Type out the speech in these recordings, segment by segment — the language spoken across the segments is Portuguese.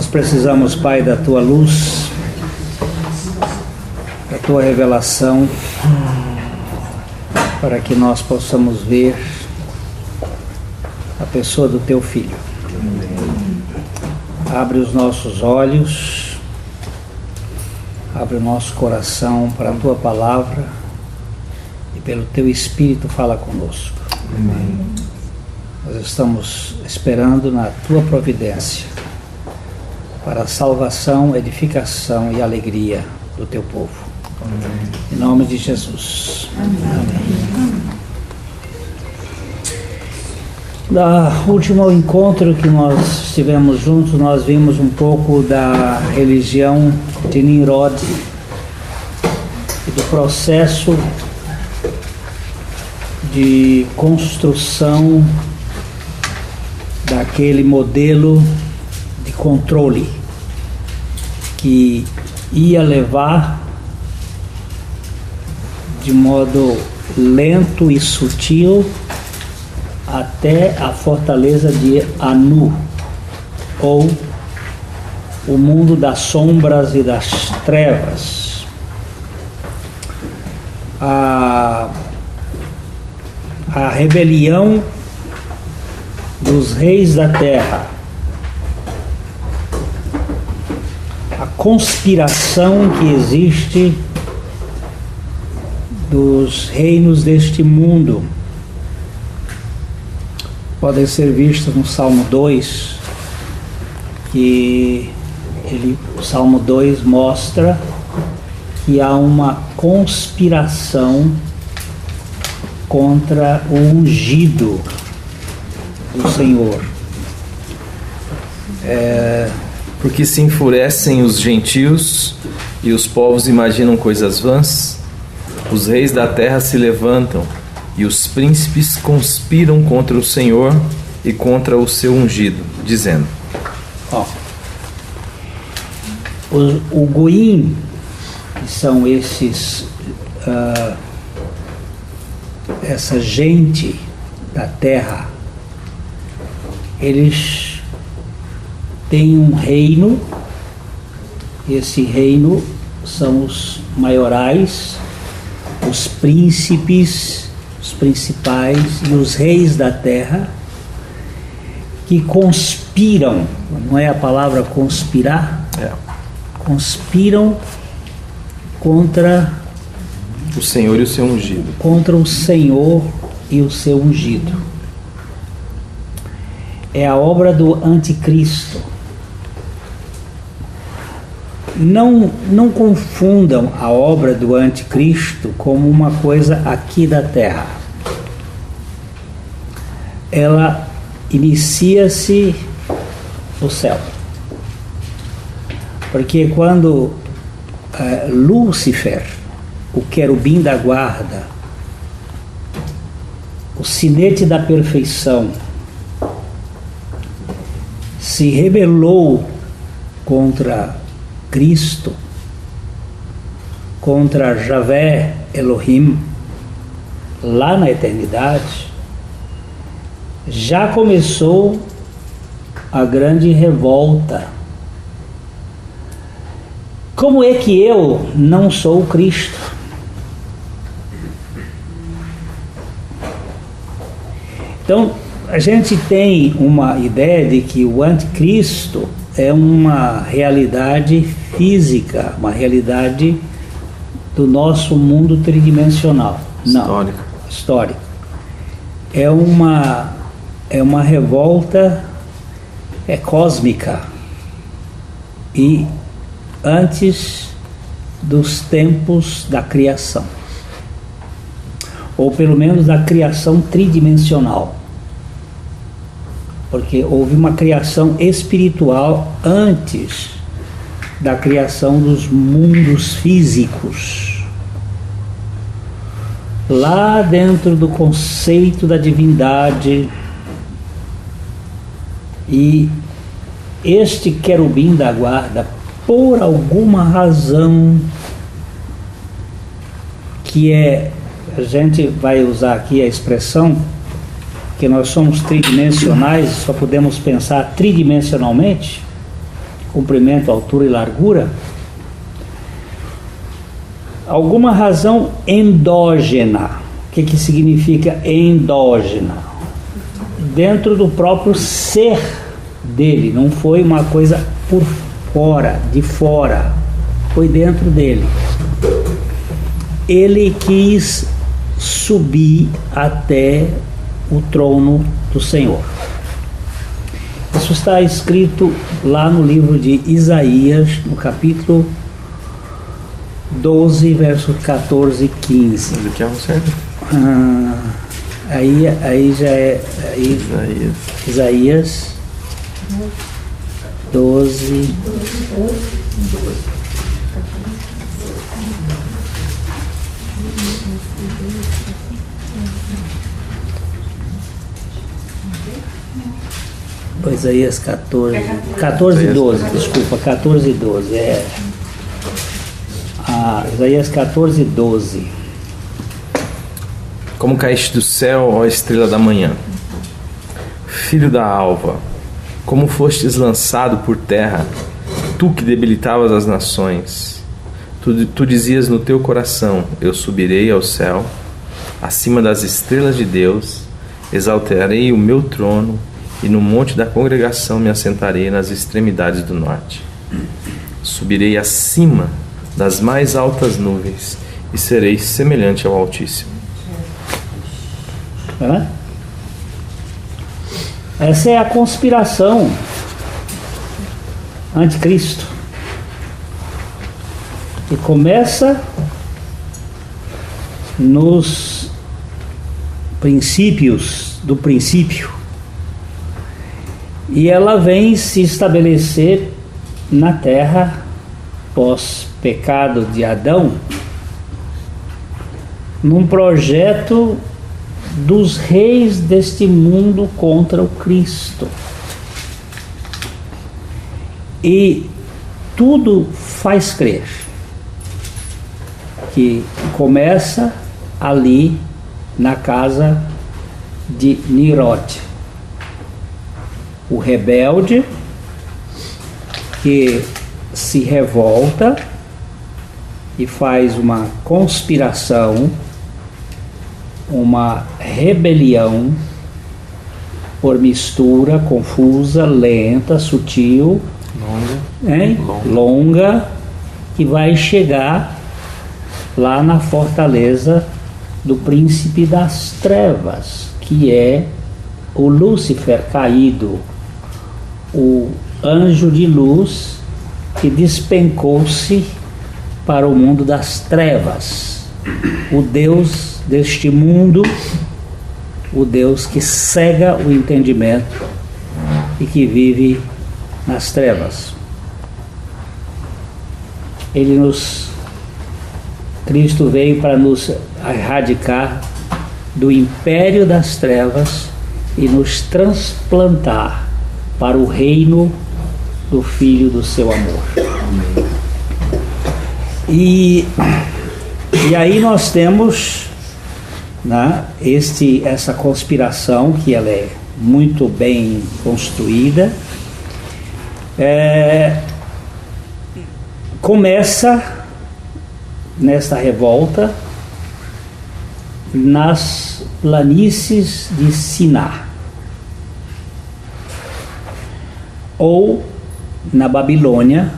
precisamos, Pai, da Tua luz, da Tua revelação, para que nós possamos ver a pessoa do Teu Filho. Abre os nossos olhos, abre o nosso coração para a Tua palavra e pelo Teu Espírito fala conosco. Amém. Nós estamos esperando na Tua providência para a salvação, edificação e alegria do Teu povo. Amém. Em nome de Jesus. Amém. No último encontro que nós estivemos juntos, nós vimos um pouco da religião de Nimrod e do processo de construção daquele modelo de controle que ia levar de modo lento e sutil até a fortaleza de Anu, ou o mundo das sombras e das trevas. A rebelião dos reis da terra, a conspiração que existe dos reinos deste mundo, podem ser vistas no Salmo 2, que o Salmo 2 mostra que há uma conspiração contra o ungido do Senhor. Porque se enfurecem os gentios e os povos imaginam coisas vãs, os reis da terra se levantam e os príncipes conspiram contra o Senhor e contra o seu ungido, dizendo: o Goim, que são essa gente da terra, eles têm um reino. Esse reino são os maiorais, os príncipes, os principais e os reis da terra, que conspiram, não é a palavra conspirar? Conspiram contra o Senhor e o seu ungido. Contra o Senhor e o seu ungido. É a obra do anticristo. Não confundam a obra do anticristo como uma coisa aqui da terra. Ela inicia-se no céu. Porque quando Lúcifer, o querubim da guarda, o sinete da perfeição, se rebelou contra Cristo, contra Javé Elohim, lá na eternidade, já começou a grande revolta. Como é que eu não sou Cristo? Então, a gente tem uma ideia de que o anticristo é uma realidade física, uma realidade do nosso mundo tridimensional. Não, histórico. É uma revolta cósmica e antes dos tempos da criação, ou pelo menos da criação tridimensional, porque houve uma criação espiritual antes da criação dos mundos físicos. Lá dentro do conceito da divindade, e este querubim da guarda, por alguma razão que a gente vai usar aqui a expressão que nós somos tridimensionais, só podemos pensar tridimensionalmente, comprimento, altura e largura, alguma razão endógena. O que significa endógena? Dentro do próprio ser dele, não foi uma coisa por fora, de fora, foi dentro dele. Ele quis subir até o trono do Senhor. Isso está escrito lá no livro de Isaías, no capítulo 12, versos 14 e 15. Do que é certo? Aí já é Isaías 12. Isaías 14 e 12, desculpa, 14 e 12, Isaías 14 e 12. Como caíste do céu, ó estrela da manhã, filho da alva, como fostes lançado por terra, tu que debilitavas as nações. Tu dizias no teu coração, eu subirei ao céu, acima das estrelas de Deus, exaltarei o meu trono, e no monte da congregação me assentarei nas extremidades do norte. Subirei acima das mais altas nuvens e serei semelhante ao Altíssimo. Essa é a conspiração anticristo, que começa nos princípios do princípio. E ela vem se estabelecer na terra pós-pecado de Adão, num projeto dos reis deste mundo contra o Cristo. E tudo faz crer que começa ali na casa de Nimrod, o rebelde que se revolta e faz uma conspiração, uma rebelião por mistura confusa, lenta, sutil, longa, que vai chegar lá na fortaleza do príncipe das trevas, que é o Lúcifer caído, o anjo de luz que despencou-se para o mundo das trevas, o Deus deste mundo, o Deus que cega o entendimento e que vive nas trevas. Cristo veio para nos erradicar do império das trevas e nos transplantar para o reino do Filho do seu amor. E aí nós temos, né, essa conspiração, que ela é muito bem construída. Começa nesta revolta nas planícies de Siná, ou na Babilônia,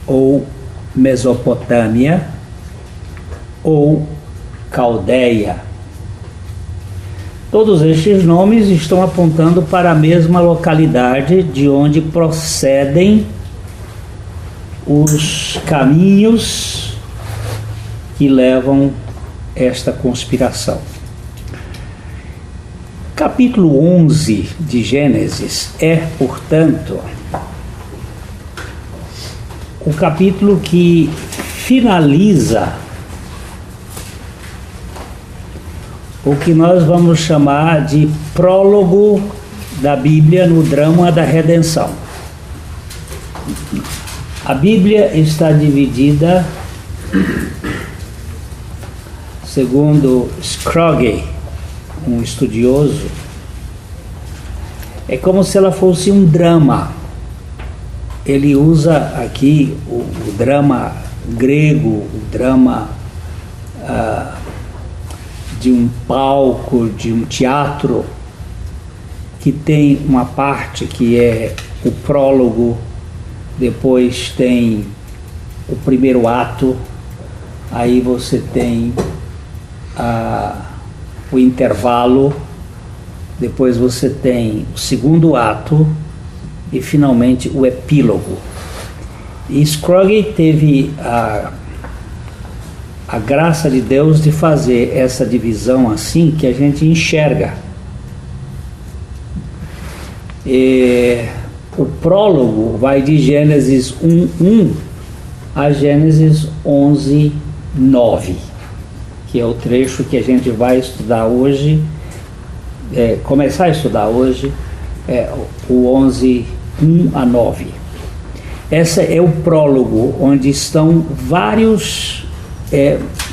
ou Mesopotâmia, ou Caldeia. Todos estes nomes estão apontando para a mesma localidade de onde procedem os caminhos que levam esta conspiração. Capítulo 11 de Gênesis é, portanto, o capítulo que finaliza o que nós vamos chamar de prólogo da Bíblia no drama da redenção. A Bíblia está dividida, segundo Scroggie, um estudioso, é como se ela fosse um drama. ele usa aqui o drama grego, o drama de um palco, de um teatro, que tem uma parte que é o prólogo, depois tem o primeiro ato, aí você tem o intervalo, depois você tem o segundo ato e finalmente o epílogo. E Scroggie teve a graça de Deus de fazer essa divisão assim que a gente enxerga. O prólogo vai de Gênesis 1:1 a Gênesis 11:9, que é o trecho que a gente vai estudar hoje, começar a estudar hoje, o 11:1 a 9. Esse é o prólogo, onde estão vários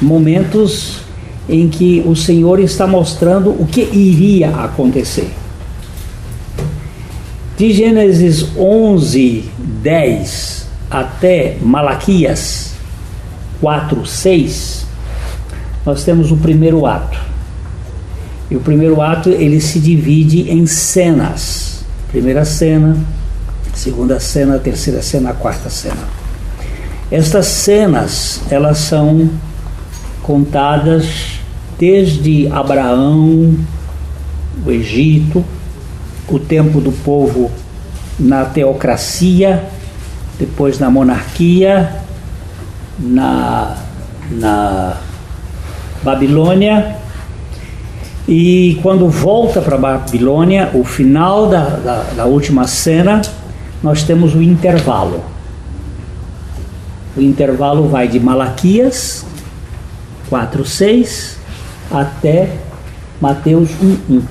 momentos em que o Senhor está mostrando o que iria acontecer. De Gênesis 11:10 até Malaquias 4:6, nós temos o primeiro ato. E o primeiro ato, ele se divide em cenas. Primeira cena, segunda cena, terceira cena, quarta cena. Estas cenas, elas são contadas desde Abraão, o Egito, o tempo do povo na teocracia, depois na monarquia, na Babilônia, e quando volta para a Babilônia, o final da última cena, nós temos o intervalo. O intervalo vai de Malaquias 4:6 até Mateus 1:1.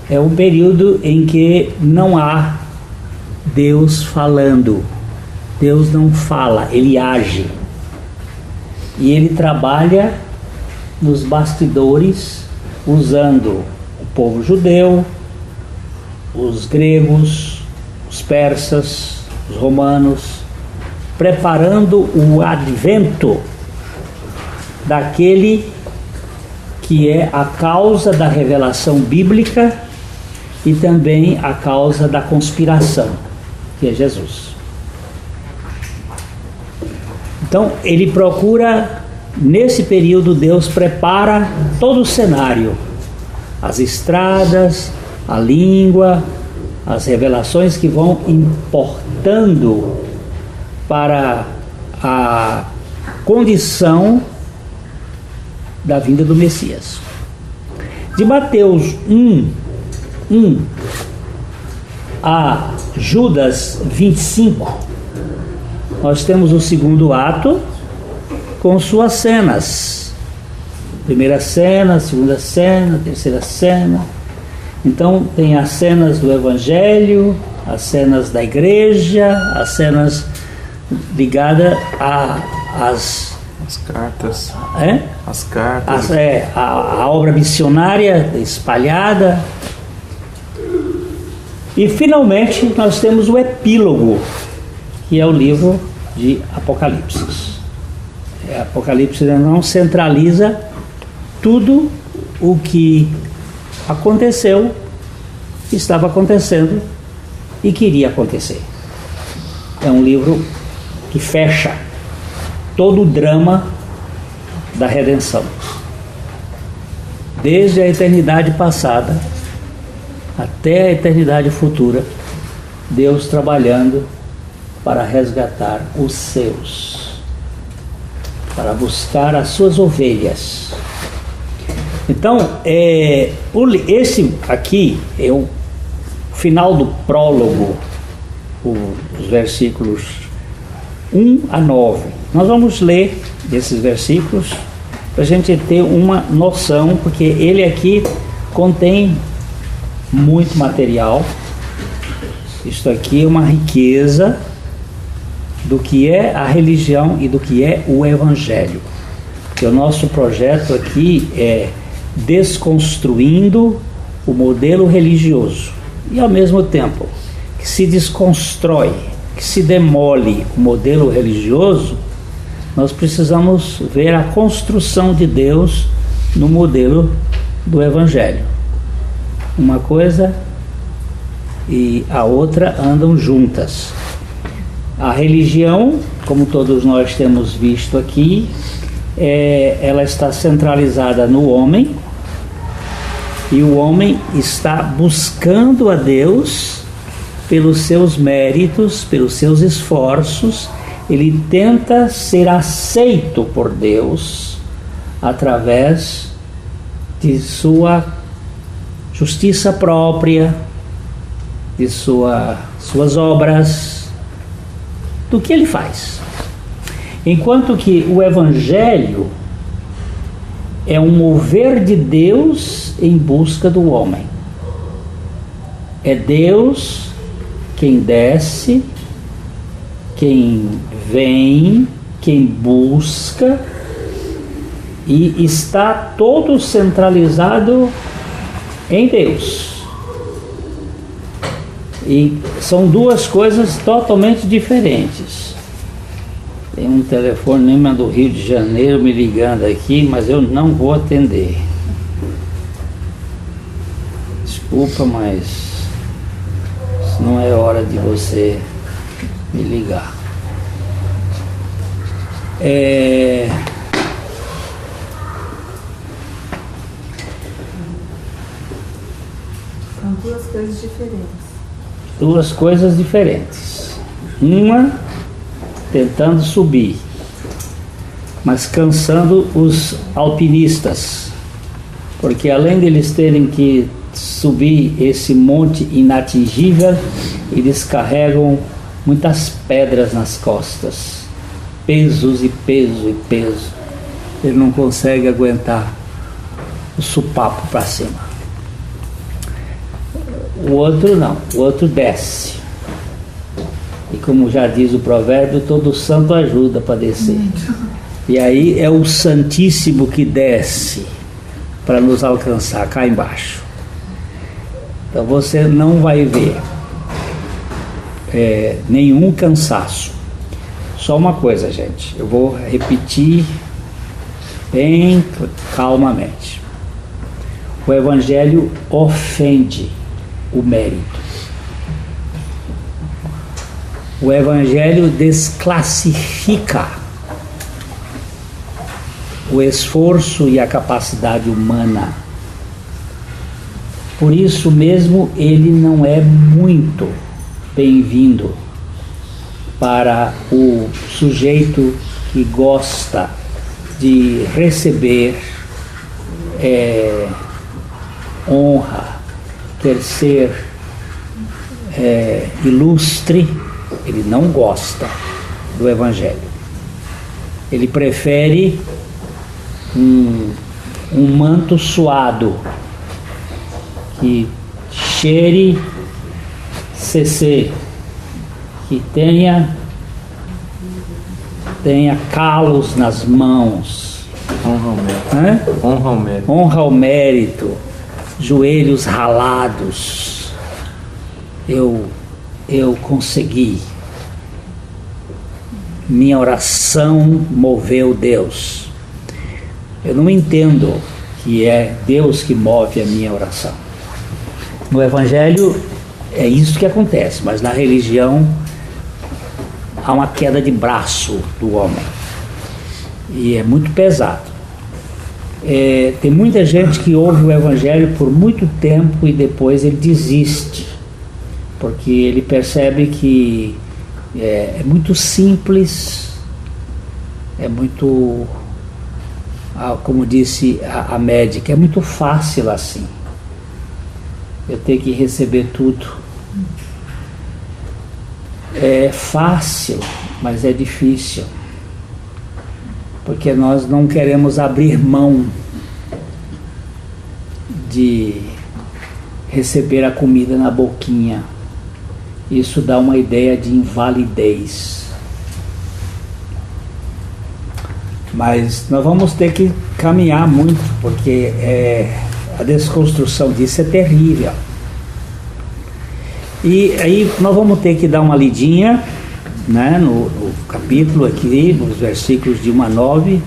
É um período em que não há Deus falando. Deus não fala, ele age. E ele trabalha nos bastidores, usando o povo judeu, os gregos, os persas, os romanos, preparando o advento daquele que é a causa da revelação bíblica e também a causa da conspiração, que é Jesus. Então, ele procura, nesse período, Deus prepara todo o cenário, as estradas, a língua, as revelações que vão importando para a condição da vinda do Messias. De Mateus 1:1 a Judas 25, nós temos o segundo ato com suas cenas. Primeira cena, segunda cena, terceira cena. Então tem as cenas do Evangelho, as cenas da igreja, as cenas ligadas às cartas. As cartas. A obra missionária espalhada. E finalmente nós temos o epílogo, que é o livro de Apocalipse. Apocalipse não centraliza tudo o que aconteceu, estava acontecendo e queria acontecer. É um livro que fecha todo o drama da redenção, desde a eternidade passada até a eternidade futura, Deus trabalhando para resgatar os seus, para buscar as suas ovelhas. Então, esse aqui é o final do prólogo, os versículos 1 a 9. Nós vamos ler esses versículos para a gente ter uma noção, porque ele aqui contém muito material. Isto aqui é uma riqueza do que é a religião e do que é o Evangelho. E o nosso projeto aqui é desconstruindo o modelo religioso e, ao mesmo tempo, que se desconstrói, que se demole o modelo religioso, nós precisamos ver a construção de Deus no modelo do Evangelho. Uma coisa e a outra andam juntas. A religião, como todos nós temos visto aqui, ela está centralizada no homem, e o homem está buscando a Deus pelos seus méritos, pelos seus esforços. Ele tenta ser aceito por Deus através de sua justiça própria, de suas obras, do que ele faz. Enquanto que o Evangelho é um mover de Deus em busca do homem. É Deus quem desce, quem vem, quem busca, e está todo centralizado em Deus. E são duas coisas totalmente diferentes. Tem um telefonema do Rio de Janeiro me ligando aqui, mas eu não vou atender. Desculpa, mas isso não é hora de você me ligar. São duas coisas diferentes. Duas coisas diferentes. Uma tentando subir, mas cansando os alpinistas, porque além deles terem que subir esse monte inatingível, eles carregam muitas pedras nas costas, pesos e peso e peso. Ele não consegue aguentar o supapo para cima. O outro não, o outro desce. E como já diz o provérbio, todo santo ajuda para descer. E aí é o Santíssimo que desce para nos alcançar cá embaixo. Então você não vai ver nenhum cansaço. Só uma coisa, gente, eu vou repetir bem calmamente. O Evangelho ofende o mérito. O Evangelho desclassifica o esforço e a capacidade humana. Por isso mesmo ele não é muito bem-vindo para o sujeito que gosta de receber honra, quer ser ilustre. Ele não gosta do Evangelho. Ele prefere um manto suado, que cheire CC, que tenha calos nas mãos. Honra ao mérito. Joelhos ralados. Eu consegui. Minha oração moveu Deus. Eu não entendo que é Deus que move a minha oração. No Evangelho é isso que acontece, mas na religião há uma queda de braço do homem. E é muito pesado. Tem muita gente que ouve o Evangelho por muito tempo e depois ele desiste, porque ele percebe que é muito simples, é muito, como disse a médica, é muito fácil assim. Eu tenho que receber tudo. É fácil, mas é difícil, porque nós não queremos abrir mão de receber a comida na boquinha. Isso dá uma ideia de invalidez. Mas nós vamos ter que caminhar muito, porque a desconstrução disso é terrível. E aí nós vamos ter que dar uma lidinha, né, no capítulo aqui, nos versículos de 1 a 9.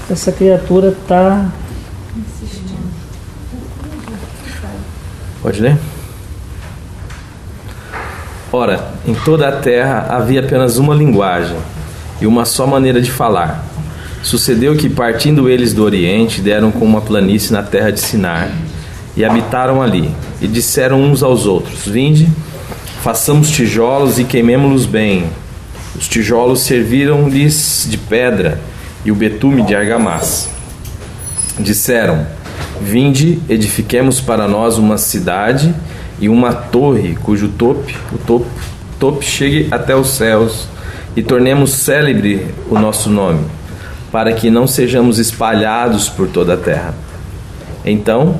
Essa criatura está... Pode ler? Ora, em toda a terra havia apenas uma linguagem e uma só maneira de falar. Sucedeu que, partindo eles do Oriente, deram com uma planície na terra de Sinar, e habitaram ali, e disseram uns aos outros: Vinde, façamos tijolos e queimemo-los bem. Os tijolos serviram-lhes de pedra, e o betume de argamassa. Disseram: Vinde, edifiquemos para nós uma cidade e uma torre, cujo tope chegue até os céus, e tornemos célebre o nosso nome, para que não sejamos espalhados por toda a terra. Então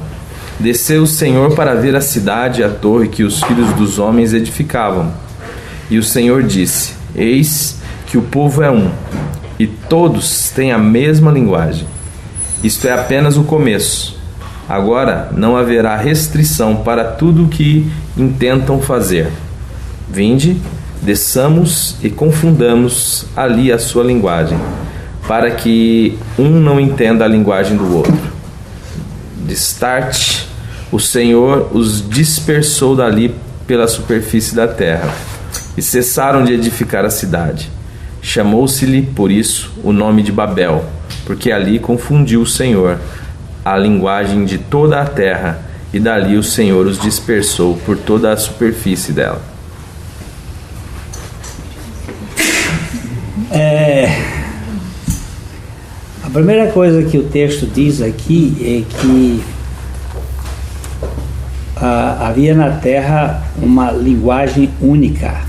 desceu o Senhor para ver a cidade e a torre que os filhos dos homens edificavam. E o Senhor disse: Eis que o povo é um, e todos têm a mesma linguagem. Isto é apenas o começo. Agora não haverá restrição para tudo o que intentam fazer. Vinde, desçamos e confundamos ali a sua linguagem, para que um não entenda a linguagem do outro. Destarte, o Senhor os dispersou dali pela superfície da terra, e cessaram de edificar a cidade. Chamou-se-lhe, por isso, o nome de Babel, porque ali confundiu o Senhor a linguagem de toda a terra, e dali o Senhor os dispersou por toda a superfície dela. A primeira coisa que o texto diz aqui é que havia na terra uma linguagem única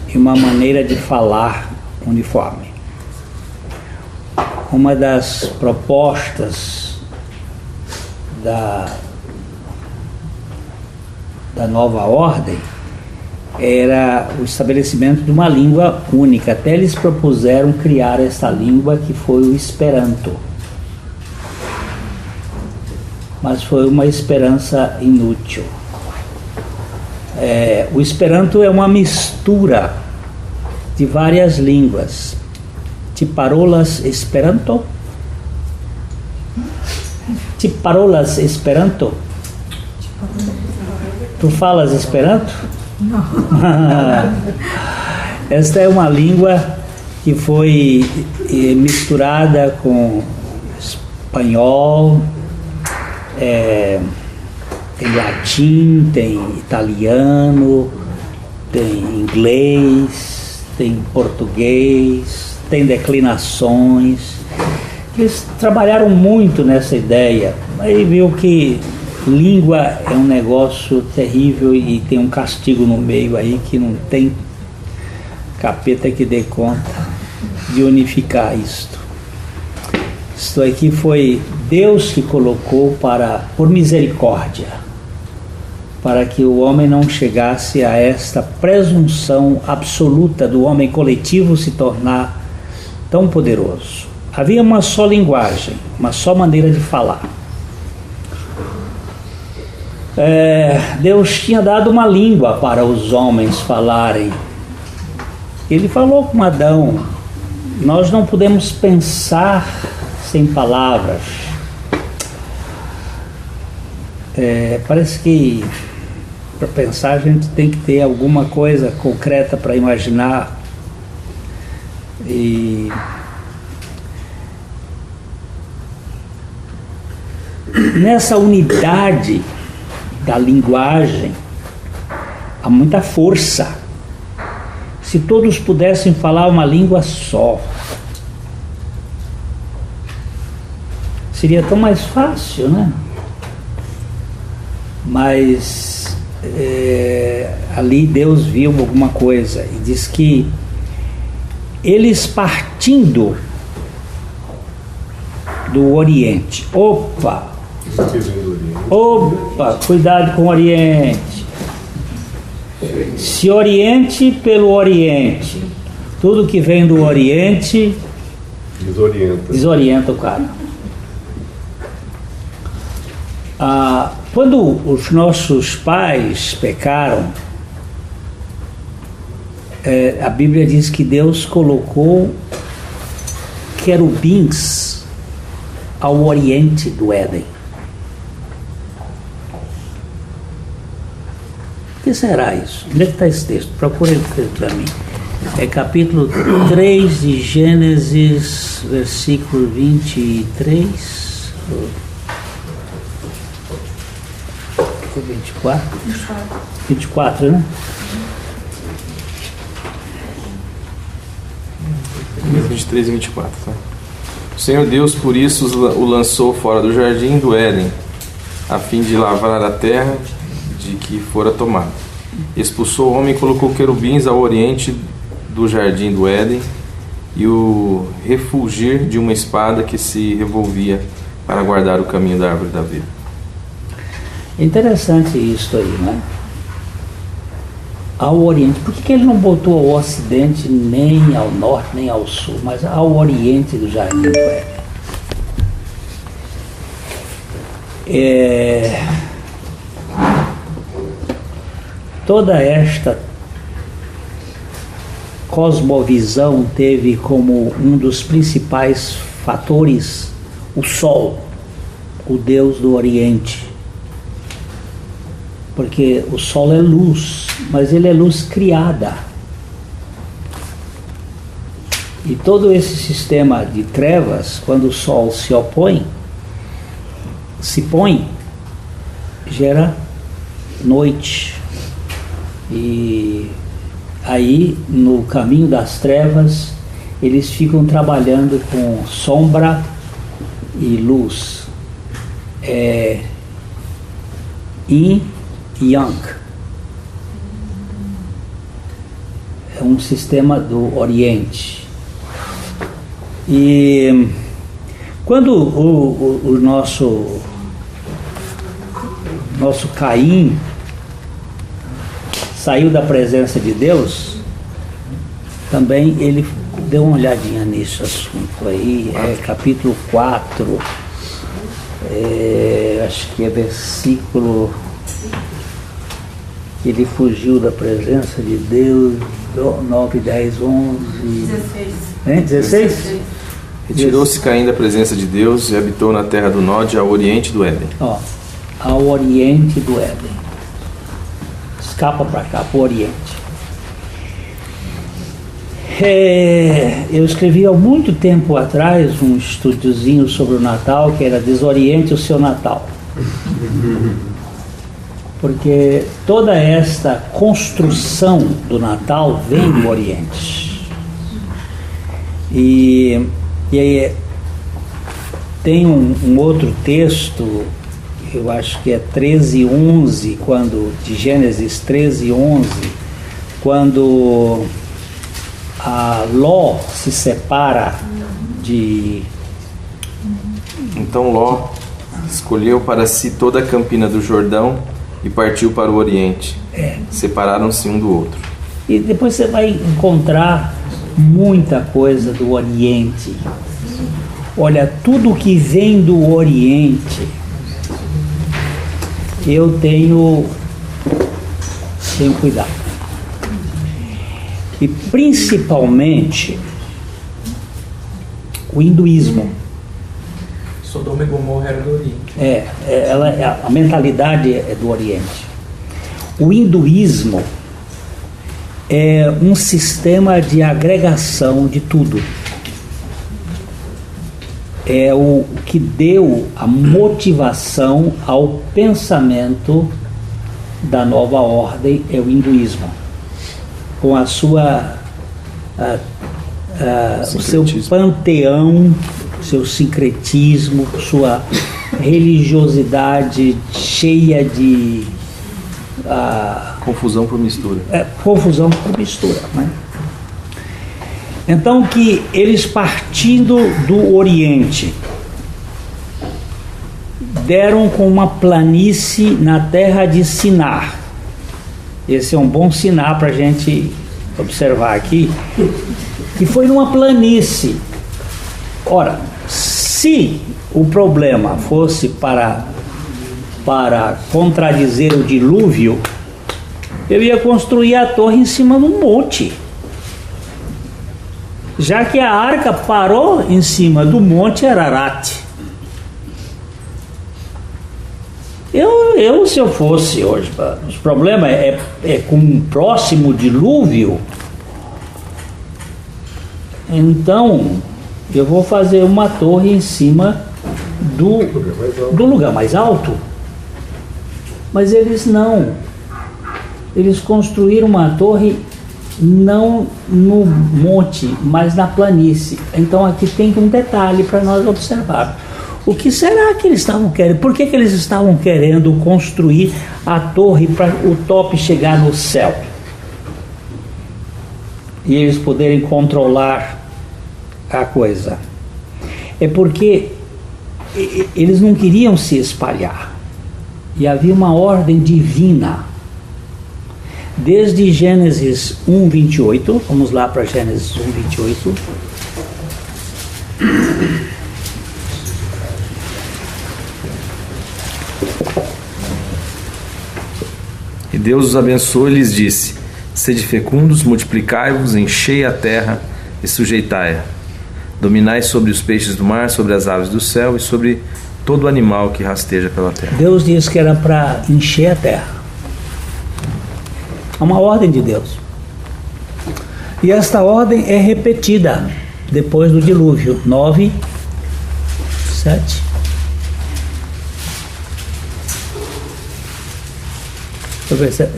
e uma maneira de falar uniforme. Uma das propostas da nova ordem era o estabelecimento de uma língua única. Até eles propuseram criar essa língua, que foi o Esperanto. Mas foi uma esperança inútil. O Esperanto é uma mistura de várias línguas. Ti parolas Esperanto? Ti parolas Esperanto? Tu falas Esperanto? Não. Esta é uma língua que foi misturada com espanhol, tem latim, tem italiano, tem inglês, tem português, tem declinações. Eles trabalharam muito nessa ideia, aí viu que língua é um negócio terrível e tem um castigo no meio aí que não tem capeta que dê conta de unificar isto. Isto aqui foi Deus que colocou por misericórdia, para que o homem não chegasse a esta presunção absoluta do homem coletivo se tornar tão poderoso. Havia uma só linguagem, uma só maneira de falar. Deus tinha dado uma língua para os homens falarem. Ele falou com Adão: nós não podemos pensar sem palavras. Parece que para pensar a gente tem que ter alguma coisa concreta para imaginar. E nessa unidade da linguagem há muita força. Se todos pudessem falar uma língua só, seria tão mais fácil, né? Mas ali Deus viu alguma coisa e diz que eles partindo do Oriente, opa, cuidado com o Oriente. Se oriente pelo Oriente. Tudo que vem do Oriente desorienta o cara. Quando os nossos pais pecaram, a Bíblia diz que Deus colocou querubins ao oriente do Éden. O que será isso? Onde é que está esse texto? Procure para mim. É capítulo 3 de Gênesis, versículo 23. 24, né? 23 e 24, tá? O Senhor Deus, por isso, o lançou fora do jardim do Éden, a fim de lavrar a terra de que fora tomada. Expulsou o homem e colocou querubins ao oriente do jardim do Éden e o refulgir de uma espada que se revolvia para guardar o caminho da árvore da vida. Interessante isso aí, né? Ao oriente. Por que ele não botou ao ocidente, nem ao norte, nem ao sul, mas ao oriente do jardim do Éden? Toda esta cosmovisão teve como um dos principais fatores o Sol, o Deus do Oriente. Porque o Sol é luz, mas ele é luz criada. E todo esse sistema de trevas, quando o Sol se põe, gera noite. E aí, no caminho das trevas, eles ficam trabalhando com sombra e luz. Yin e Yang. É um sistema do Oriente. E quando o nosso Caim saiu da presença de Deus, também ele deu uma olhadinha nesse assunto aí, capítulo 4, acho que é versículo, que ele fugiu da presença de Deus, 9, 10, 11... 16? Retirou-se Caim da presença de Deus e habitou na terra do Nod, ao oriente do Éden. Ao oriente do Éden. Escapa para cá, para o oriente. Eu escrevi há muito tempo atrás um estudiozinho sobre o Natal, que era Desoriente o Seu Natal. Porque toda esta construção do Natal vem do Oriente. E aí tem um outro texto, eu acho que é 13:11, de Gênesis 13:11, quando a Ló se separa de... Então Ló escolheu para si toda a campina do Jordão e partiu para o Oriente. Separaram-se um do outro. E depois você vai encontrar muita coisa do Oriente. Olha, tudo que vem do Oriente, eu tenho cuidado. E principalmente o hinduísmo. Sodoma e Gomorra era do Oriente. A mentalidade é do Oriente. O hinduísmo é um sistema de agregação de tudo. É o que deu a motivação ao pensamento da nova ordem, é o hinduísmo. Com a sua o seu panteão, seu sincretismo, sua religiosidade cheia de confusão por mistura. Confusão por mistura, né? Então, que eles, partindo do Oriente, deram com uma planície na terra de Sinar. Esse é um bom sinal para a gente observar aqui. E foi numa planície. Ora, se o problema fosse para para contradizer o dilúvio, eu ia construir a torre em cima de um monte. Já que a arca parou em cima do monte Ararat. Se eu fosse hoje, o problema é com um próximo dilúvio. Então, eu vou fazer uma torre em cima do lugar mais alto. Mas eles não. Eles construíram uma torre não no monte, mas na planície. Então aqui tem um detalhe para nós observar. O que será que eles estavam querendo? Por que eles estavam querendo construir a torre para o tope chegar no céu? E eles poderem controlar a coisa. É porque eles não queriam se espalhar. E havia uma ordem divina. Desde Gênesis 1:28, vamos lá para Gênesis 1:28. E Deus os abençoou e lhes disse: sede fecundos, multiplicai-vos, enchei a terra e sujeitai-a. Dominai sobre os peixes do mar, sobre as aves do céu e sobre todo animal que rasteja pela terra. Deus disse que era para encher a terra. É uma ordem de Deus. E esta ordem é repetida depois do dilúvio. 9, 7.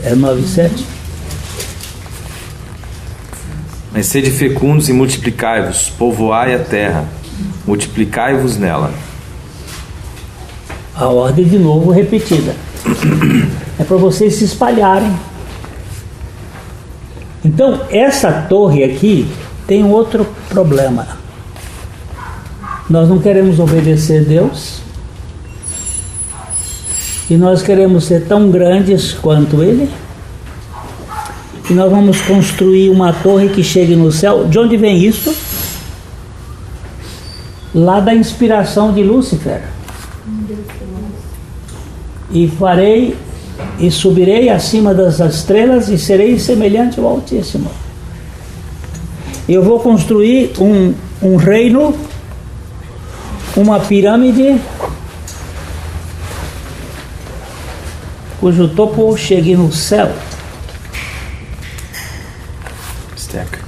É 9 e 7? Mas sede fecundos e multiplicai-vos, povoai a terra, multiplicai-vos nela. A ordem de novo repetida. É para vocês se espalharem. Então, essa torre aqui tem outro problema. Nós não queremos obedecer a Deus. E nós queremos ser tão grandes quanto Ele. E nós vamos construir uma torre que chegue no céu. De onde vem isso? Lá da inspiração de Lúcifer. E subirei acima das estrelas e serei semelhante ao Altíssimo. Eu vou construir um reino, uma pirâmide, cujo topo chegue no céu. Stack.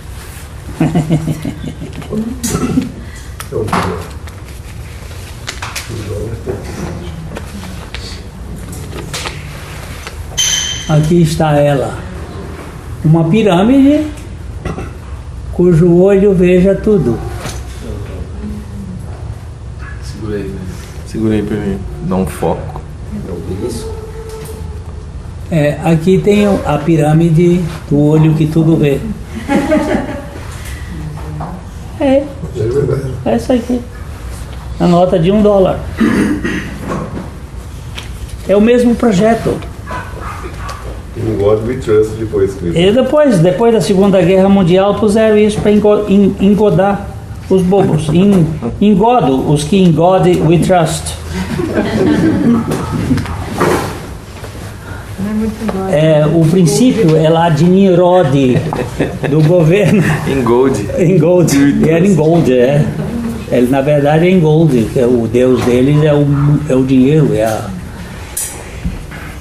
Aqui está ela, uma pirâmide cujo olho veja tudo. Segura aí, né? Segura aí pra mim, dá um foco. Aqui tem a pirâmide do olho que tudo vê. É essa aqui, a nota de $1. É o mesmo projeto. In God we trust depois escrito. E depois da Segunda Guerra Mundial puseram isso para engodar os bobos. Engodo os que in God we trust. O princípio é lá de Nimrod, do governo. Em gold. Em gold. Era em gold, Ele, na verdade, é em gold. O Deus deles é o dinheiro,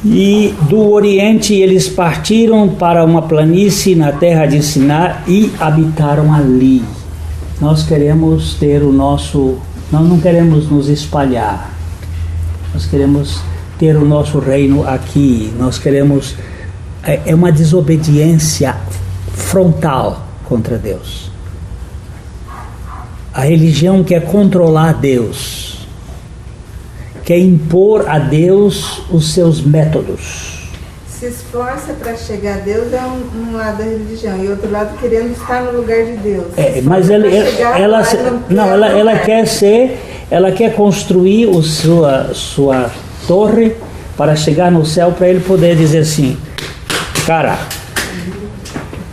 E do Oriente eles partiram para uma planície na terra de Siná e habitaram ali. Nós queremos ter nós não queremos nos espalhar. Nós queremos ter o nosso reino aqui. Nós queremos... É uma desobediência frontal contra Deus. A religião quer controlar Deus. Quer impor a Deus os seus métodos. Se esforça para chegar a Deus é um lado da religião e outro lado querendo estar no lugar de Deus. Mas ela quer construir sua torre para chegar no céu, para ele poder dizer assim: cara,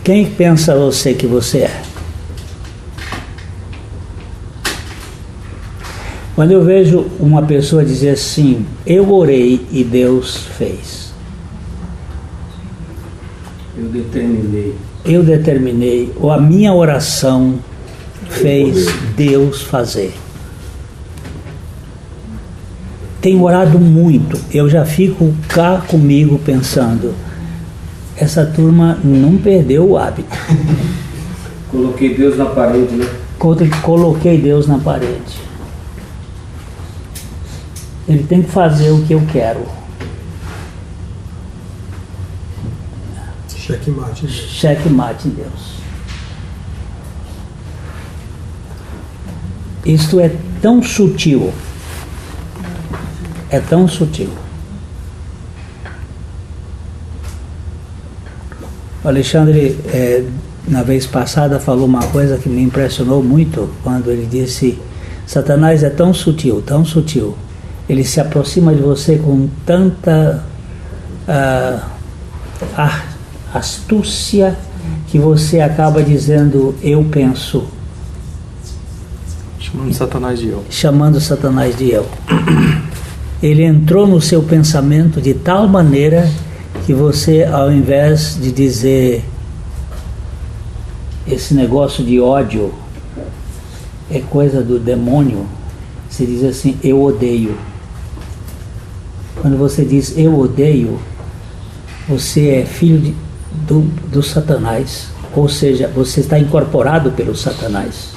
quem pensa você que você é? Quando eu vejo uma pessoa dizer assim, eu orei e Deus fez. Eu determinei, ou a minha oração fez Deus fazer. Tenho orado muito, eu já fico cá comigo pensando, essa turma não perdeu o hábito. Coloquei Deus na parede, né? Coloquei Deus na parede. Ele tem que fazer o que eu quero. Checkmate. Checkmate em Deus. Isto é tão sutil. É tão sutil. O Alexandre, na vez passada, falou uma coisa que me impressionou muito, quando ele disse, Satanás é tão sutil, tão sutil. Ele se aproxima de você com tanta astúcia que você acaba dizendo, eu penso. Chamando Satanás de eu. Chamando Satanás de eu. Ele entrou no seu pensamento de tal maneira que você, ao invés de dizer esse negócio de ódio é coisa do demônio, você diz assim, eu odeio. Quando você diz eu odeio, você é filho do Satanás, ou seja, você está incorporado pelo Satanás.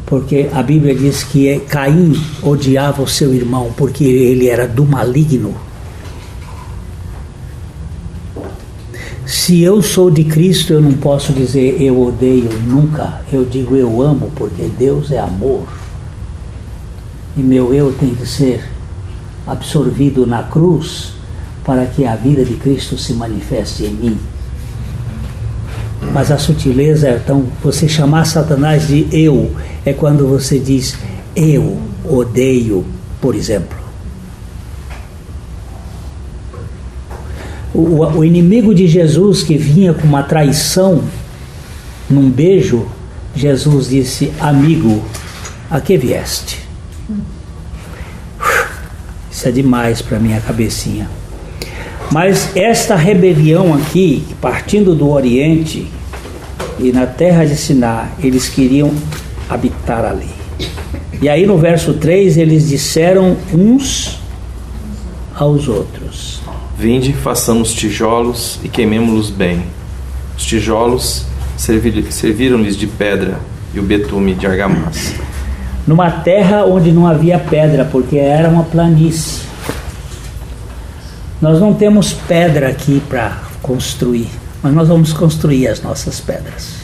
Porque a Bíblia diz que Caim odiava o seu irmão porque ele era do maligno. Se eu sou de Cristo, eu não posso dizer eu odeio nunca. Eu digo eu amo, porque Deus é amor. E meu eu tem que ser absorvido na cruz para que a vida de Cristo se manifeste em mim. Mas a sutileza é tão... Você chamar Satanás de eu é quando você diz eu odeio, por exemplo. O inimigo de Jesus que vinha com uma traição num beijo, Jesus disse, amigo, a que vieste? Isso é demais para minha cabecinha. Mas esta rebelião aqui, partindo do Oriente e na terra de Siná, eles queriam habitar ali. E aí no verso 3 eles disseram uns aos outros: Vinde, façamos tijolos e queimemo-los bem. Os tijolos serviram-lhes de pedra e o betume de argamassa. Numa terra onde não havia pedra, porque era uma planície. Nós não temos pedra aqui para construir, mas nós vamos construir as nossas pedras.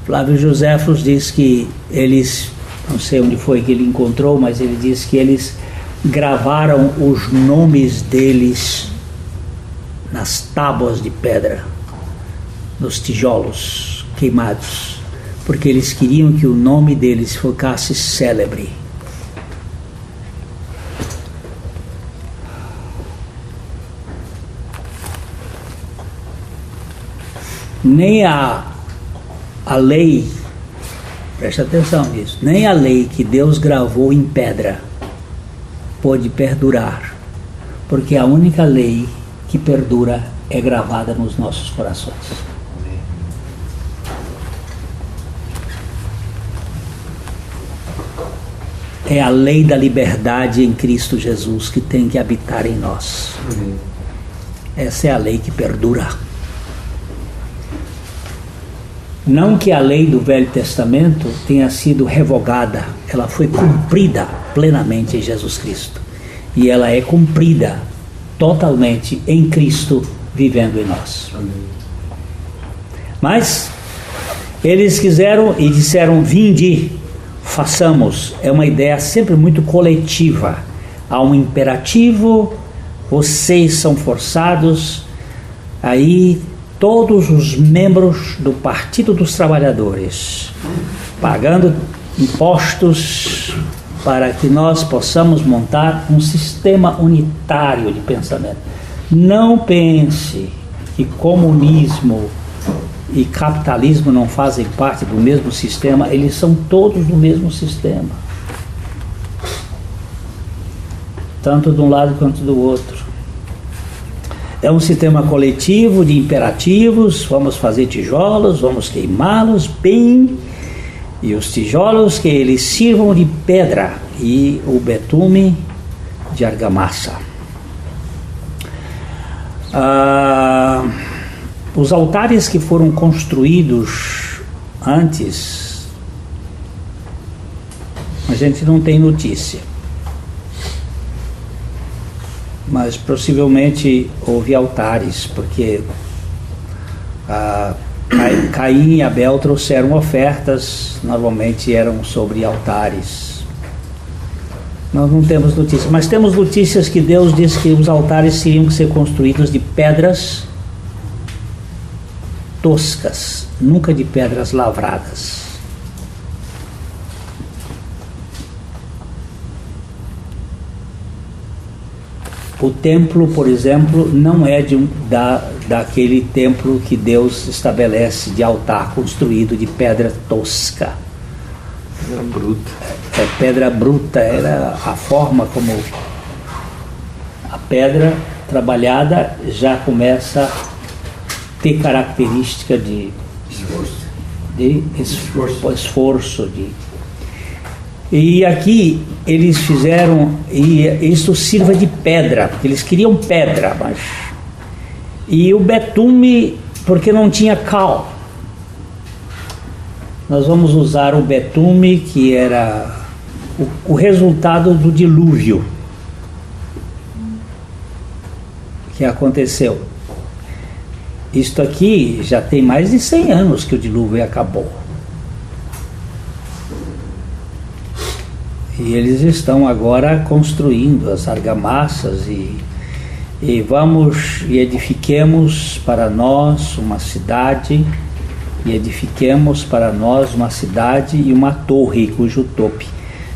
Flávio Joséfos diz que eles, não sei onde foi que ele encontrou, mas ele diz que eles gravaram os nomes deles nas tábuas de pedra, nos tijolos queimados, porque eles queriam que o nome deles ficasse célebre. Nem a lei, preste atenção nisso, nem a lei que Deus gravou em pedra pôde perdurar, porque a única lei que perdura é gravada nos nossos corações. É a lei da liberdade em Cristo Jesus que tem que habitar em nós. Essa é a lei que perdura. Não que a lei do Velho Testamento tenha sido revogada, ela foi cumprida plenamente em Jesus Cristo. E ela é cumprida totalmente em Cristo vivendo em nós. Mas eles quiseram e disseram: vinde, façamos. É uma ideia sempre muito coletiva. Há um imperativo, vocês são forçados. Aí todos os membros do Partido dos Trabalhadores pagando impostos para que nós possamos montar um sistema unitário de pensamento. Não pense que comunismo e capitalismo não fazem parte do mesmo sistema, eles são todos do mesmo sistema. Tanto de um lado quanto do outro. É um sistema coletivo de imperativos, vamos fazer tijolos, vamos queimá-los bem, e os tijolos que eles sirvam de pedra e o betume de argamassa. Os altares que foram construídos antes, a gente não tem notícia. Mas possivelmente houve altares, porque Caim e Abel trouxeram ofertas, normalmente eram sobre altares. Nós não temos notícias, mas temos notícias que Deus disse que os altares teriam que ser construídos de pedras toscas, nunca de pedras lavradas. O templo, por exemplo, não é daquele templo que Deus estabelece de altar construído de pedra tosca. Pedra bruta. É pedra bruta, era a forma como a pedra trabalhada já começa a ter característica de esforço. E aqui eles fizeram, e isso sirva de pedra, porque eles queriam pedra, mas... E o betume, porque não tinha cal. Nós vamos usar o betume, que era o resultado do dilúvio que aconteceu. Isto aqui já tem mais de 100 anos que o dilúvio acabou. E eles estão agora construindo as argamassas e vamos e edifiquemos para nós uma cidade, e edifiquemos para nós uma cidade e uma torre cujo topo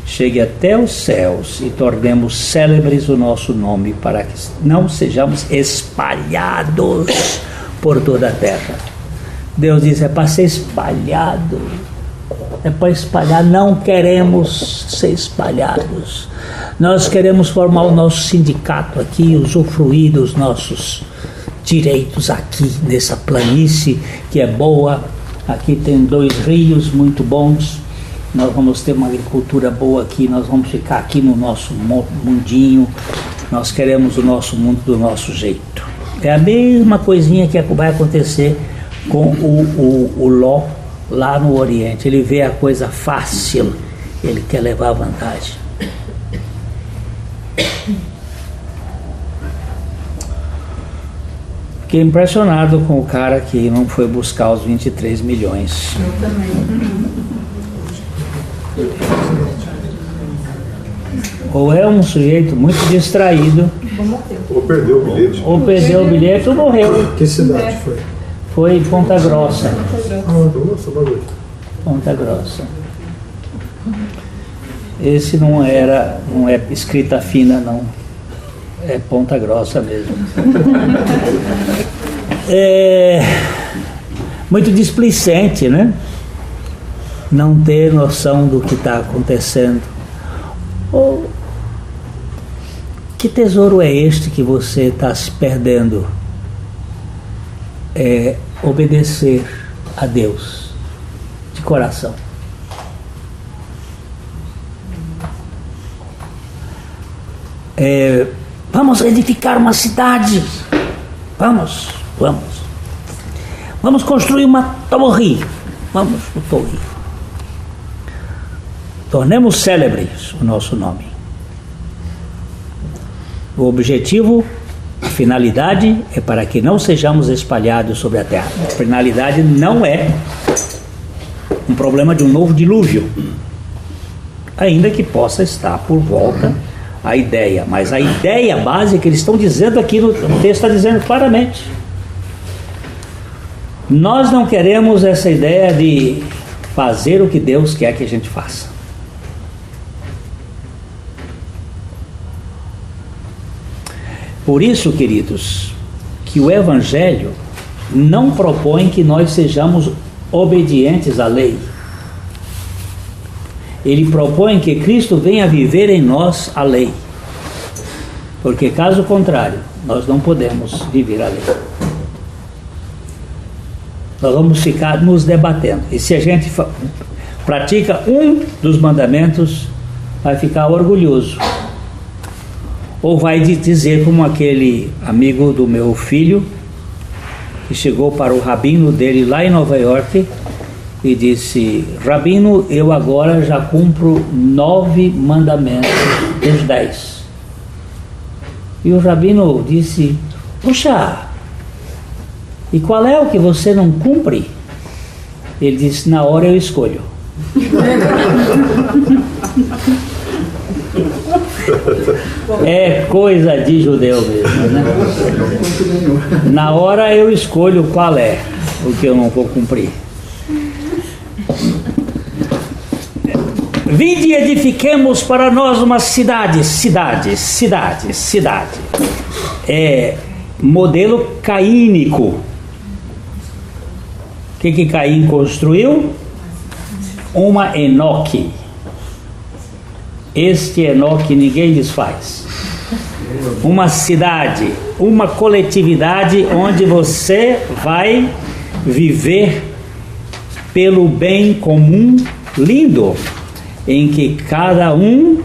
chegue até os céus, e tornemos célebres o nosso nome, para que não sejamos espalhados por toda a terra. Deus diz, é para ser espalhado. É para espalhar, não queremos ser espalhados. Nós queremos formar o nosso sindicato aqui, usufruir dos nossos direitos aqui, nessa planície que é boa. Aqui tem 2 rios muito bons, nós vamos ter uma agricultura boa aqui, nós vamos ficar aqui no nosso mundinho, nós queremos o nosso mundo do nosso jeito. É a mesma coisinha que vai acontecer com o Ló, lá no Oriente. Ele vê a coisa fácil, ele quer levar vantagem. Fiquei impressionado com o cara que não foi buscar os 23 milhões. Eu também. Ou é um sujeito muito distraído, Ou perdeu o bilhete. ou perdeu o bilhete ou morreu. Que cidade foi? Foi em Ponta Grossa. Nossa, bagulho. Ponta Grossa. Esse não é escrita fina, não. É Ponta Grossa mesmo. É muito displicente, né? Não ter noção do que está acontecendo. Ou que tesouro é este que você está se perdendo? É obedecer a Deus de coração. Vamos edificar uma cidade. Vamos construir uma torre. Vamos para a torre. Tornemos célebres o nosso nome. O objetivo, a finalidade é para que não sejamos espalhados sobre a terra. A finalidade não é um problema de um novo dilúvio, ainda que possa estar por volta a ideia, mas a ideia básica eles estão dizendo aqui, o texto está dizendo claramente. Nós não queremos essa ideia de fazer o que Deus quer que a gente faça. Por isso, queridos, que o Evangelho não propõe que nós sejamos obedientes à lei. Ele propõe que Cristo venha viver em nós a lei. Porque caso contrário, nós não podemos viver a lei. Nós vamos ficar nos debatendo. E se a gente pratica um dos mandamentos, vai ficar orgulhoso. Ou vai dizer como aquele amigo do meu filho, que chegou para o rabino dele lá em Nova York e disse: Rabino, eu agora já cumpro 9 mandamentos dos 10. E o rabino disse: puxa, e qual é o que você não cumpre? Ele disse: na hora eu escolho. É coisa de judeu mesmo, né? Na hora eu escolho qual é o que eu não vou cumprir. Vinde e edifiquemos para nós uma cidade. É modelo caínico. O que Caim construiu? Uma Enoque. Este Enoque ninguém desfaz. Uma cidade, uma coletividade onde você vai viver pelo bem comum lindo, em que cada um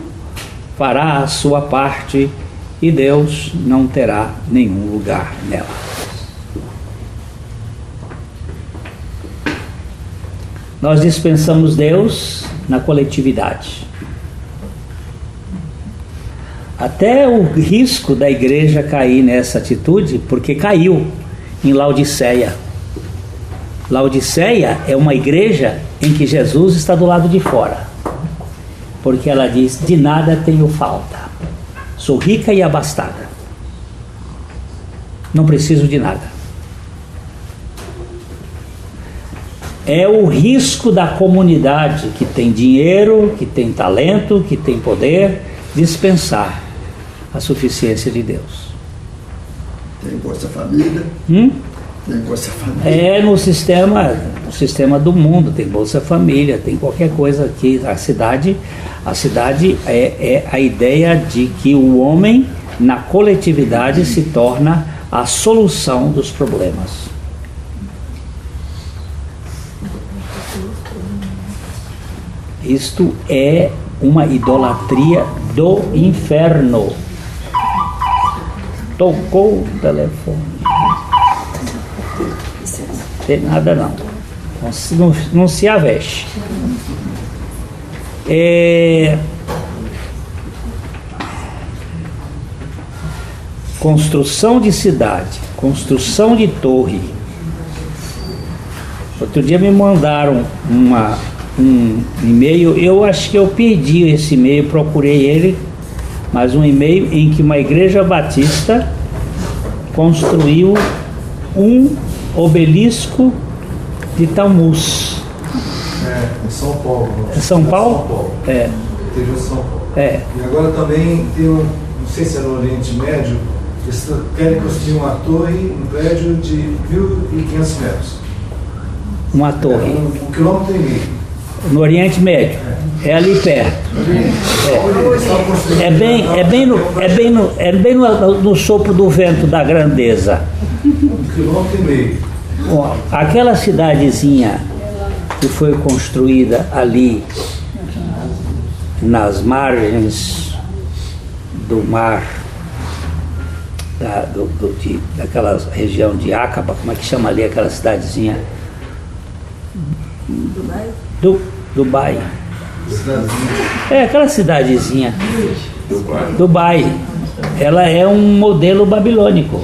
fará a sua parte e Deus não terá nenhum lugar nela. Nós dispensamos Deus na coletividade. Até o risco da igreja cair nessa atitude, porque caiu em Laodiceia. Laodiceia é uma igreja em que Jesus está do lado de fora, porque ela diz: de nada tenho falta, sou rica e abastada, não preciso de nada. É o risco da comunidade que tem dinheiro, que tem talento, que tem poder, dispensar a suficiência de Deus. Tem Bolsa Família. Tem Bolsa Família. É no sistema do mundo, tem Bolsa Família, tem qualquer coisa aqui. A cidade é a ideia de que o homem na coletividade se torna a solução dos problemas. Isto é uma idolatria do inferno. Tocou o telefone. Não tem nada não. Não se aveste. Construção de cidade, construção de torre. Outro dia me mandaram um e-mail, eu acho que eu perdi esse e-mail, procurei ele, mas um e-mail em que uma igreja batista construiu um obelisco de Tammuz. Em São Paulo. É São Paulo? São Paulo. Teve em São Paulo. E agora também tem não sei se é no Oriente Médio, eles querem construir uma torre, um prédio de 1.500 metros. Uma torre. 1,5 km. No Oriente Médio, é ali perto. É bem no sopro do vento da grandeza. 1,5 km. Bom, aquela cidadezinha que foi construída ali nas margens do mar, daquela região de Acaba, como é que chama ali aquela cidadezinha? Dubai. Aquela cidadezinha. Dubai. Ela é um modelo babilônico.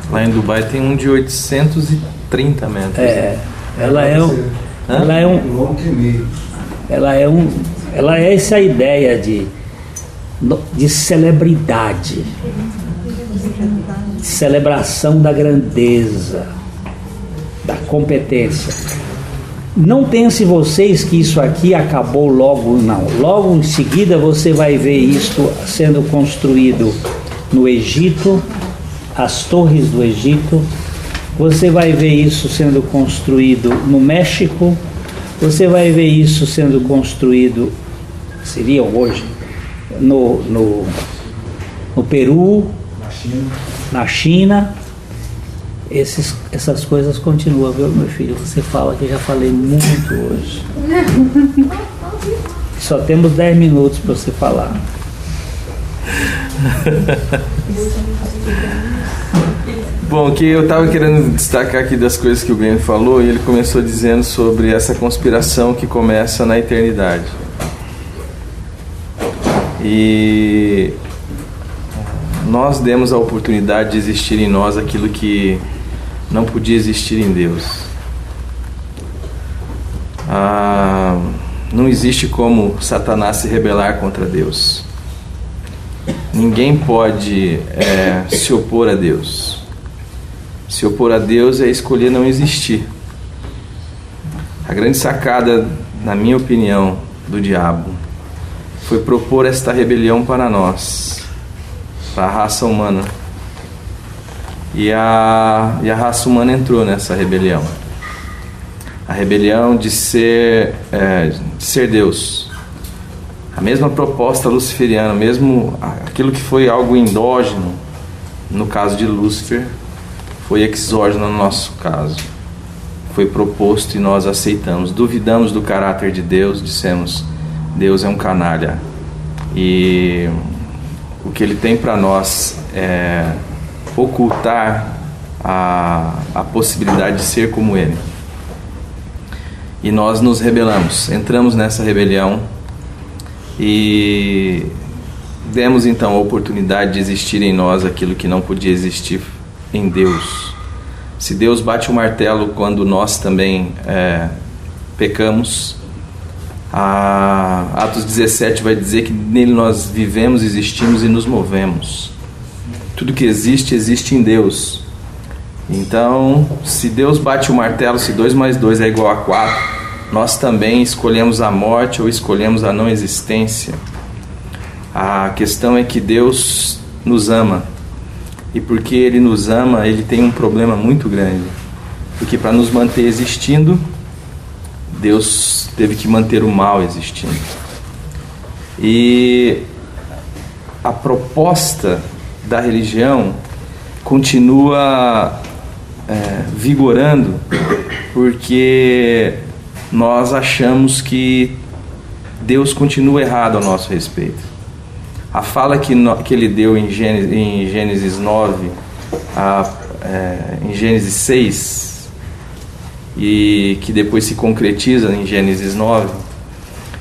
Lá em Dubai tem um de 830 metros. Ela é essa ideia de celebridade, de celebração da grandeza, da competência. Não pense vocês que isso aqui acabou logo, não. Logo em seguida você vai ver isto sendo construído no Egito, as torres do Egito, você vai ver isso sendo construído no México, você vai ver isso sendo construído, seria hoje, no Peru, na China. Essas coisas continuam, viu, meu filho? Você fala que eu já falei muito hoje. Só temos 10 minutos para você falar. Bom, o que eu estava querendo destacar aqui das coisas que o Glenn falou, e ele começou dizendo sobre essa conspiração que começa na eternidade. E nós demos a oportunidade de existir em nós aquilo que não podia existir em Deus. Não existe como Satanás se rebelar contra Deus. Ninguém pode se opor a Deus. Se opor a Deus é escolher não existir. A grande sacada, na minha opinião, do diabo foi propor esta rebelião para nós, para a raça humana. E a raça humana entrou nessa rebelião. A rebelião de ser Deus. A mesma proposta luciferiana, mesmo aquilo que foi algo endógeno, no caso de Lúcifer, foi exógeno no nosso caso. Foi proposto e nós aceitamos. Duvidamos do caráter de Deus, dissemos, Deus é um canalha. E o que Ele tem para nós é ocultar a possibilidade de ser como Ele. E nós nos rebelamos, entramos nessa rebelião e demos então a oportunidade de existir em nós aquilo que não podia existir em Deus. Se Deus bate o martelo quando nós também pecamos, Atos 17 vai dizer que nele nós vivemos, existimos e nos movemos. Tudo que existe, existe em Deus. Então, se Deus bate o martelo, se 2 mais 2 é igual a 4, nós também escolhemos a morte ou escolhemos a não existência. A questão é que Deus nos ama. E porque Ele nos ama, Ele tem um problema muito grande. Porque para nos manter existindo, Deus teve que manter o mal existindo. E a proposta da religião continua vigorando, porque nós achamos que Deus continua errado a nosso respeito. A fala que Ele deu em Gênesis 9, em Gênesis 6, e que depois se concretiza em Gênesis 9,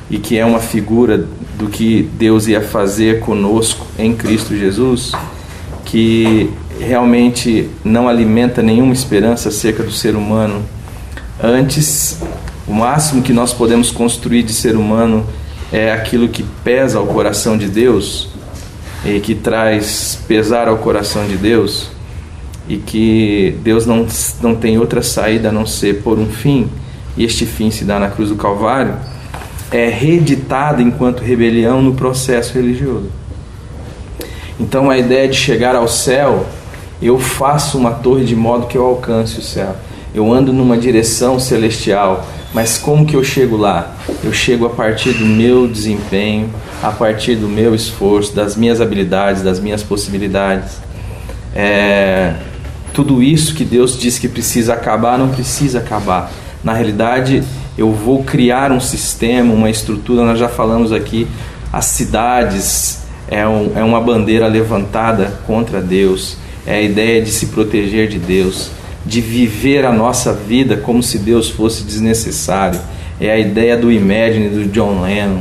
e que é uma figura do que Deus ia fazer conosco em Cristo Jesus, que realmente não alimenta nenhuma esperança acerca do ser humano. Antes, o máximo que nós podemos construir de ser humano é aquilo que pesa ao coração de Deus e que traz pesar ao coração de Deus, e que Deus não tem outra saída a não ser por um fim, e este fim se dá na cruz do Calvário, é reeditado enquanto rebelião no processo religioso. Então a ideia de chegar ao céu, eu faço uma torre de modo que eu alcance o céu, eu ando numa direção celestial, mas como que eu chego lá? Eu chego a partir do meu desempenho, a partir do meu esforço, das minhas habilidades, das minhas possibilidades. Tudo isso que Deus diz que precisa acabar, não precisa acabar. Na realidade, eu vou criar um sistema, uma estrutura. Nós já falamos aqui, as cidades é uma bandeira levantada contra Deus, é a ideia de se proteger de Deus, de viver a nossa vida como se Deus fosse desnecessário. É a ideia do Imagine, do John Lennon,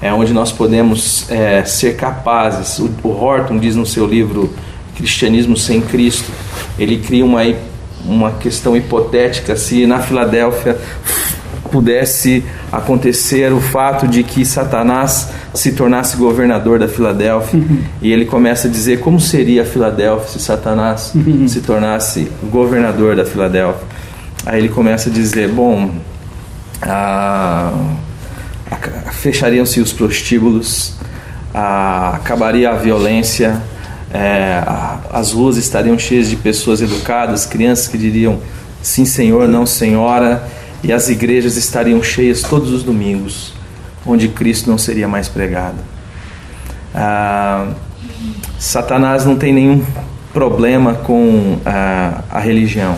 é onde nós podemos ser capazes. O Horton diz no seu livro Cristianismo Sem Cristo, ele cria uma questão hipotética: se na Filadélfia pudesse acontecer o fato de que Satanás se tornasse governador da Filadélfia, e ele começa a dizer como seria a Filadélfia se Satanás se tornasse governador da Filadélfia. Aí ele começa a dizer, fechariam-se os prostíbulos, acabaria a violência, as ruas estariam cheias de pessoas educadas, crianças que diriam sim senhor, não senhora, e as igrejas estariam cheias todos os domingos, onde Cristo não seria mais pregado. Satanás não tem nenhum problema com a religião.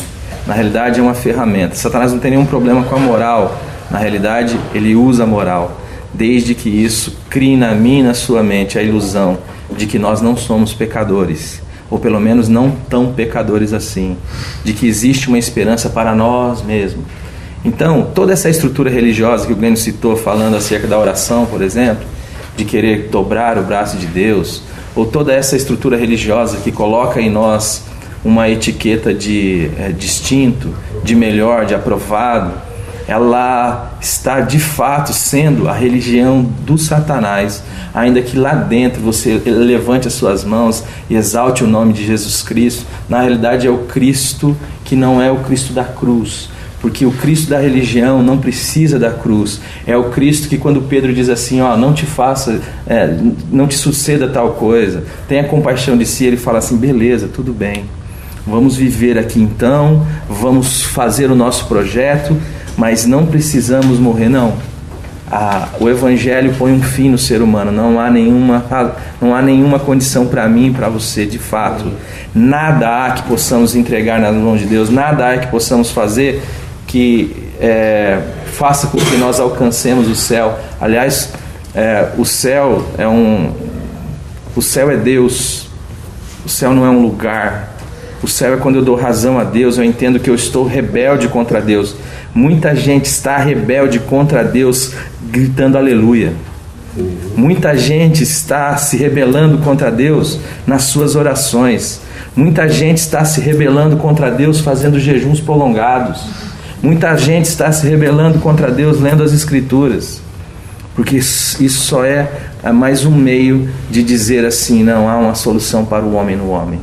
Na realidade é uma ferramenta. Satanás não tem nenhum problema com a moral. Na realidade ele usa a moral, desde que isso crie na minha e na sua mente a ilusão de que nós não somos pecadores, ou pelo menos não tão pecadores assim, de que existe uma esperança para nós mesmos. Então, toda essa estrutura religiosa que o Glênio citou, falando acerca da oração, por exemplo, de querer dobrar o braço de Deus, ou toda essa estrutura religiosa que coloca em nós uma etiqueta de distinto, de melhor, de aprovado, ela está de fato sendo a religião do Satanás, ainda que lá dentro você levante as suas mãos e exalte o nome de Jesus Cristo. Na realidade é o Cristo que não é o Cristo da cruz, porque o Cristo da religião não precisa da cruz. É o Cristo que, quando Pedro diz assim, não te faça, não te suceda tal coisa, tenha compaixão de si, ele fala assim, beleza, tudo bem, vamos viver aqui então, vamos fazer o nosso projeto, mas não precisamos morrer, não. O Evangelho põe um fim no ser humano, não há nenhuma condição para mim e para você, de fato. Nada há que possamos entregar nas mãos de Deus, nada há que possamos fazer que faça com que nós alcancemos o céu. Aliás, o céu é Deus, o céu não é um lugar. O céu é quando eu dou razão a Deus, eu entendo que eu estou rebelde contra Deus. Muita gente está rebelde contra Deus gritando aleluia. Muita gente está se rebelando contra Deus nas suas orações. Muita gente está se rebelando contra Deus fazendo jejuns prolongados. Muita gente está se rebelando contra Deus lendo as Escrituras. Porque isso só é mais um meio de dizer assim, não há uma solução para o homem no homem.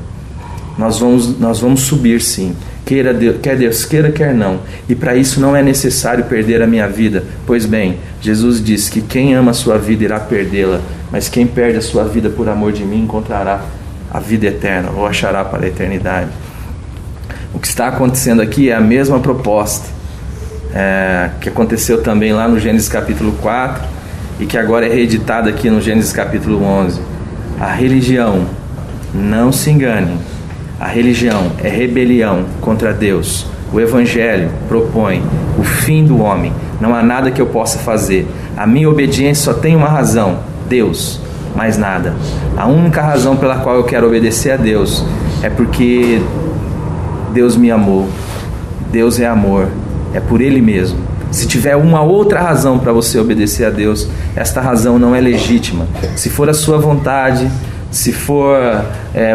Nós vamos subir sim, quer Deus queira, quer não, e para isso não é necessário perder a minha vida. Pois bem, Jesus disse que quem ama a sua vida irá perdê-la, mas quem perde a sua vida por amor de mim encontrará a vida eterna, ou achará para a eternidade. O que está acontecendo aqui é a mesma proposta que aconteceu também lá no Gênesis capítulo 4 e que agora é reeditada aqui no Gênesis capítulo 11. A religião, não se engane, a religião é rebelião contra Deus. O Evangelho propõe o fim do homem. Não há nada que eu possa fazer. A minha obediência só tem uma razão: Deus, mais nada. A única razão pela qual eu quero obedecer a Deus é porque Deus me amou. Deus é amor, é por Ele mesmo. Se tiver uma outra razão para você obedecer a Deus, esta razão não é legítima. Se for a sua vontade, se for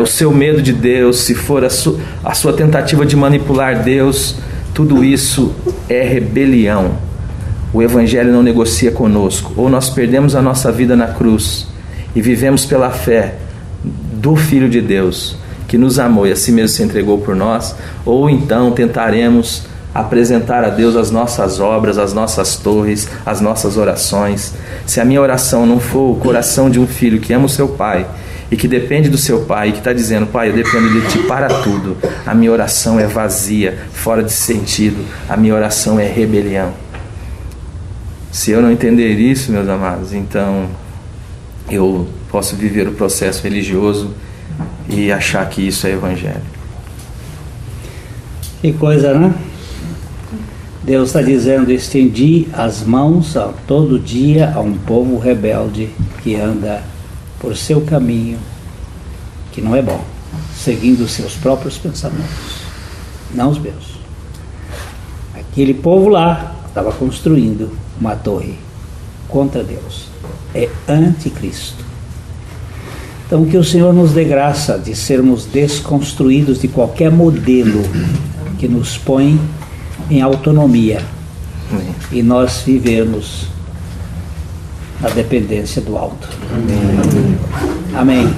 o seu medo de Deus, se for a sua tentativa de manipular Deus, tudo isso é rebelião. O Evangelho não negocia conosco. Ou nós perdemos a nossa vida na cruz e vivemos pela fé do Filho de Deus, que nos amou e a si mesmo se entregou por nós, ou então tentaremos apresentar a Deus as nossas obras, as nossas torres, as nossas orações. Se a minha oração não for o coração de um filho que ama o seu pai e que depende do seu pai e que está dizendo, pai, eu dependo de ti para tudo, a minha oração é vazia, fora de sentido, a minha oração é rebelião. Se eu não entender isso, meus amados, então eu posso viver o processo religioso e achar que isso é Evangelho. Que coisa, né? Deus está dizendo, estendi as mãos todo dia a um povo rebelde que anda por seu caminho, que não é bom, seguindo os seus próprios pensamentos, não os meus. Aquele povo lá estava construindo uma torre contra Deus, é anticristo. Então que o Senhor nos dê graça de sermos desconstruídos de qualquer modelo que nos põe em autonomia e nós vivermos na dependência do alto. Amém. Amém.